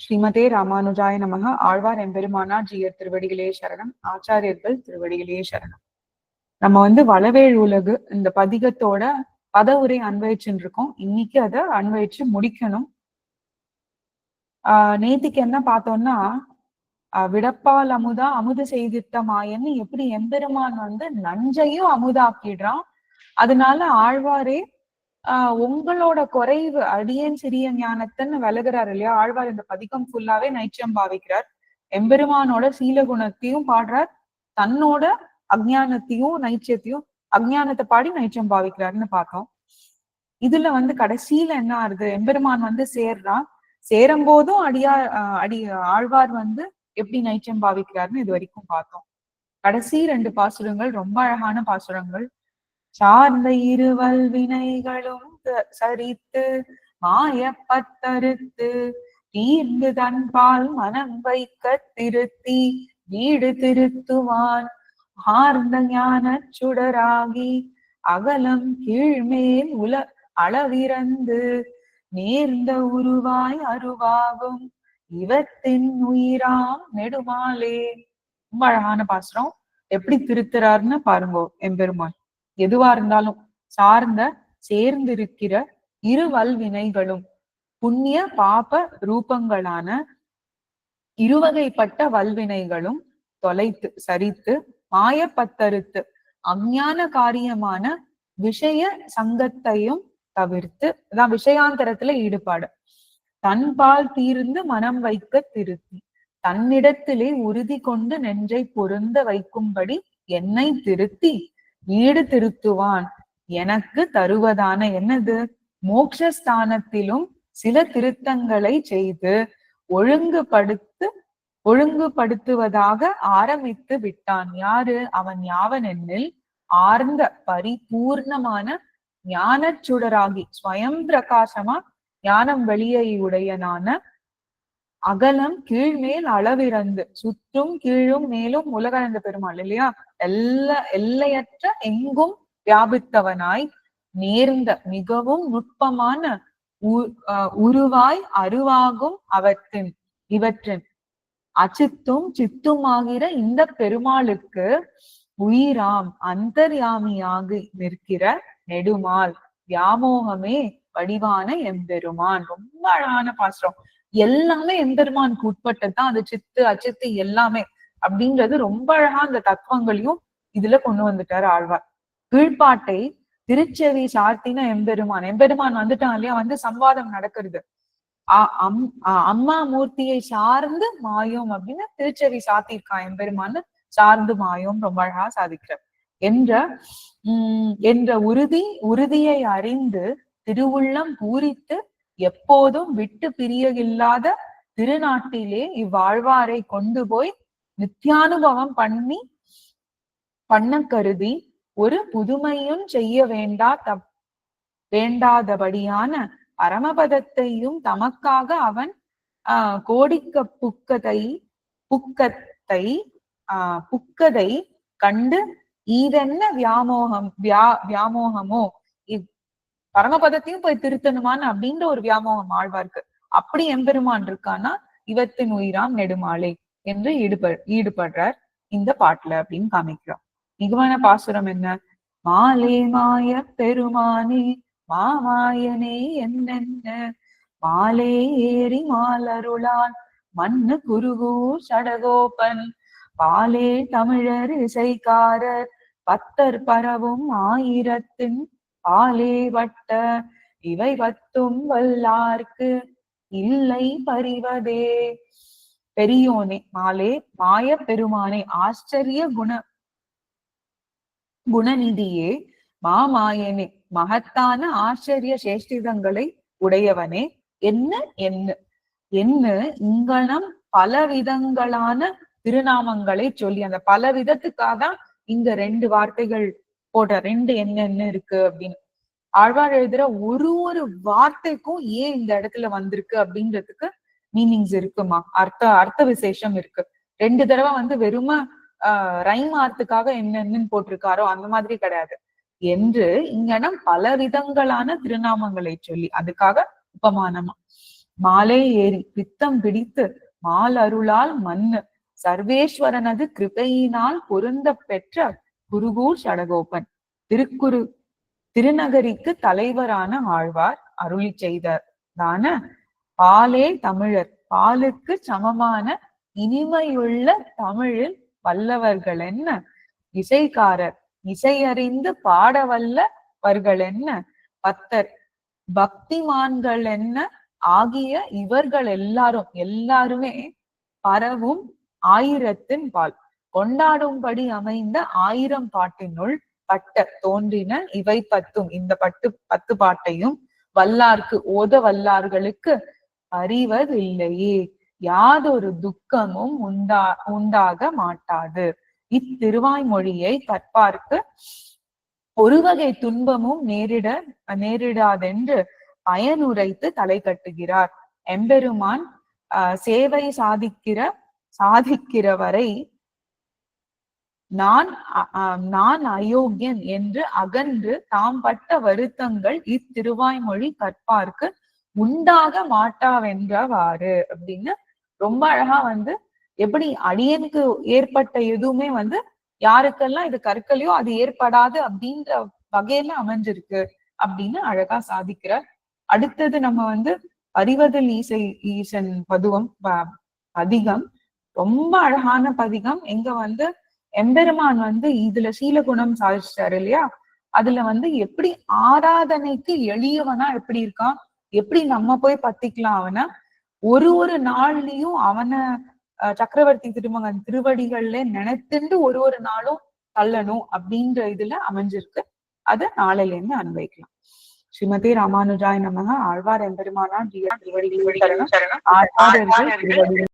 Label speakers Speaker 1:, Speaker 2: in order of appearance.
Speaker 1: ஸ்ரீமதே ராமானுஜாய நமக. ஆழ்வார் எம்பெருமானார் ஜீயர் திருவடிகளே சரணம். ஆச்சாரியர்கள் திருவடிகளே சரணம். நம்ம வளவேழ் உலகு இந்த பதிகத்தோட பதவுரை அன்வயிச்சுட்டு இருக்கோம். இன்னைக்கு அதை அன்வயிச்சு முடிக்கணும். நேத்திக்கு என்ன பார்த்தோம்னா, விடப்பால் அமுதா அமுது செய்திட்ட மாயன்னு எப்படி எம்பெருமான் நஞ்சையும் அமுதாக்கிடுறான். அதனால ஆழ்வாரே உங்களோட குறைவு அடியேன் சிறிய ஞானத்தன்னு விலகுறாரு இல்லையா. ஆழ்வார் இந்த பதிகம் ஃபுல்லாவே நைச்சம் பாவிக்கிறார். எம்பெருமானோட சீலகுணத்தையும் பாடுறார், தன்னோட அஜ்ஞானத்தையும் நைச்சியத்தையும் அஜ்ஞானத்தை பாடி நைச்சம் பாவிக்கிறாருன்னு பார்த்தோம். இதுல கடைசியில என்ன ஆறுது, எம்பெருமான் சேர்றான். சேரும் போதும் ஆழ்வார் எப்படி நைச்சம் பாவிக்கிறாருன்னு இது வரைக்கும் பார்த்தோம். கடைசி 2 பாசுரங்கள் ரொம்ப அழகான பாசுரங்கள். சார்ந்த இருவல் வினைகளும் சரித்து மாயப்பத்தறுத்து தீர்ந்து தன்பால் மனம் வைக்க திருத்தி வீடு திருத்துவான் ஆர்ந்த ஞான சுடராகி அகலம் கீழ்மேல் அளவிறந்து நேர்ந்த உருவாய் அருவாகும் இவத்தின் உயிராம் நெடுமாலே. ரொம்ப அழகான பாசுரம். எப்படி திருத்துறாருன்னு பாருங்க எம்பெருமான். எதுவா இருந்தாலும் சார்ந்த சேர்ந்திருக்கிற இருவல் வினைகளும் புண்ணிய பாப ரூபங்களான இருவகைப்பட்ட வல்வினைகளும் தொலைத்து சரித்து மாயப்பத்தறுத்து அஞ்ஞான காரியமான விஷய சங்கத்தையும் தவிர்த்து, அதான் விஷயாந்தரத்துல ஈடுபாடு, தன்பால் தீர்ந்து மனம் வைக்க திருத்தி தன்னிடத்திலே உறுதி கொண்டு நெஞ்சை பொருந்த வைக்கும்படி என்னை திருத்தி வீடு திருத்துவான் எனக்கு தருவதான என்னது மோட்சஸ்தானத்திலும் சில திருத்தங்களை செய்து ஒழுங்குபடுத்துவதாக ஆரம்பித்து விட்டான். யாரு அவன்? யாவன் என்னில் ஆர்ந்த பரிபூர்ணமான ஞான சுடராகி ஸ்வயம் பிரகாசமா ஞானம் வெளியை உடையனான அகலம் கீழ்மேல் அளவிறந்து சுற்றும் கீழும் மேலும் உலகளந்த பெருமாள் இல்லையா. எல்லையற்ற எங்கும் வியாபித்தவனாய் நேர்ந்த மிகவும் நுட்பமான உருவாய் அருவாகும் இவற்றின் அச்சித்தும் சித்துமாகிற இந்த பெருமாளுக்கு உயிராம் அந்தர்யாமியாக நிற்கிற நெடுமால் வியாமோகமே வடிவான எம்பெருமான். ரொம்ப அழகான பாசுரம். எல்லாமே எம்பெருமானுக்கு உட்பட்டதுதான். அது சித்து அச்சித்து எல்லாமே அப்படின்றது ரொம்ப அழகா அந்த தத்துவங்களையும் இதுல கொண்டு வந்துட்டாரு ஆழ்வார். கீழ்பாட்டை திருச்செவி சார்த்தின எம்பெருமான் வந்துட்டான் இல்லையா. சம்வாதம் நடக்கிறது. அம்மா மூர்த்தியை சார்ந்து மாயோம் அப்படின்னு திருச்செவி சாத்திருக்கான் எம்பெருமான். சார்ந்து மாயோம் ரொம்ப அழகா சாதிக்கிறார் என்ற உறுதியை அறிந்து திருவுள்ளம் பூரித்து எப்போதும் விட்டு பிரியகில்லாத திருநாட்டிலே இவ்வாழ்வாரை கொண்டு போய் நித்தியானுபவம் பண்ண கருதி ஒரு புதுமையும் செய்ய வேண்டாதபடியான பரமபதத்தையும் தமக்காக அவன் கோடிக்க புக்கதை கண்டு இதென்ன வியாமோகமோ பரமபதத்தையும் போய் திருத்தணுமான்னு அப்படின்ற ஒரு வியாமோகம் ஆழ்வார்க்கு. அப்படி எம்பெருமான் இருக்கானா இவத்தின் உயிராம் நெடுமாலை என்று ஈடுபடுறார் இந்த பாட்டுல அப்படின்னு காமிக்கிறார். மிகுவான பாசுரம் என்ன? மாலே மாய பெருமானே மாமாயனே என்னென்ன மாலே ஏறி மாலருளான் மண்ணு குருகூர் சடகோபன் பாலே தமிழர் இசைக்காரர் பத்தர் பரவும் ஆயிரத்தின் பாலே வட்ட இவை பத்தும் வல்லார்க்கு இல்லை பறிவதே. பெரியோனே மாலே மாய பெருமானே ஆச்சரிய குணநிதியே மாமாயனே மகத்தான ஆச்சரிய சேஷ்டிதங்களை உடையவனே என்ன இங்கனம் பல விதங்களான திருநாமங்களை சொல்லி அந்த பல விதத்துக்காக தான் இங்க 2 வார்த்தைகள் போட்ட 2 என்னென்ன இருக்கு அப்படின்னு ஆழ்வார் எழுதுற ஒரு வார்த்தைக்கும் ஏன் இந்த இடத்துல வந்திருக்கு அப்படின்றதுக்கு மீனிங்ஸ் இருக்குமா, அர்த்த விசேஷம் இருக்கு. 2 தடவை வெறும ரைம் ஆர்த்துக்காக என்னென்னு போட்டிருக்காரோ அந்த மாதிரி கிடையாது. என்று இங்கனம் பல விதங்களான திருநாமங்களை சொல்லி அதுக்காக உபமானமா மாலே ஏறி பித்தம் பிடித்து மால் அருளால் மண்ணு சர்வேஸ்வரனது கிருபையினால் பொருந்த பெற்ற குருகூர் சடகோபன் திருநகரிக்கு தலைவரான ஆழ்வார் அருளி செய்ததான பாலே தமிழர், பாலுக்கு சமமான இனிமையுள்ள தமிழில் வல்லவர்கள் என்ன, இசைக்காரர் இசையறிந்து பாடவல்லவர்கள் என்ன, பக்தர் பக்திமான்கள் என்ன ஆகிய இவர்கள் எல்லாருமே பரவும் ஆயிரத்தின் பால் கொண்டாடும்படி அமைந்த 1000 பாட்டினுள் பட்ட தோன்றின இவை 10. இந்த 10 பாட்டையும் வல்லார்க்கு ஓத வல்லார்களுக்கு அறிவதில்லையே, யாதொரு துக்கமும் உண்டாக மாட்டாது. இத்திருவாய்மொழியை கற்பார்க்கு ஒரு வகை துன்பமும் நேரிடாதென்று பயனுரைத்து தலை கட்டுகிறார். எம்பெருமான் சேவை சாதிக்கிறவரை நான் அயோக்கியன் என்று அகன்று தாம் பட்ட வருத்தங்கள் இத்திருவாய்மொழி கற்பார்க்கு உண்டாக மாட்டாவென்றவாறு அப்படின்னு ரொம்ப அழகா எப்படி அடியனுக்கு ஏற்பட்ட எதுவுமே யாருக்கெல்லாம் இது கற்கலையோ அது ஏற்படாது அப்படின்ற வகையில அமைஞ்சிருக்கு அப்படின்னு அழகா சாதிக்கிறார். அடுத்தது நம்ம அறிவதில் ஈசன் பதிகம் ரொம்ப அழகான பதிகம். எங்க எம்பெருமான் இதுல சீலகுணம் சாதிச்சிட்டாரு இல்லையா, அதுல எப்படி ஆராதனைக்கு எளியவனா எப்படி இருக்கான், எப்படி நம்ம போய் பத்திக்கலாம் அவனை, ஒரு நாள்லயும் அவனை சக்கரவர்த்தி திருமகன் திருவடிகள்ல நினைத்துண்டு ஒரு நாளும் தள்ளணும் அப்படின்ற இதுல அமைஞ்சிருக்கு. அத நாளையில இருந்து அனுபவிக்கலாம். ஸ்ரீமதி ராமானுஜாய நமக. ஆழ்வார் எம்பெருமானார் ஜீய திருவடிகளில் சரணம். ஆழ்வார்கள் திருவடிகள்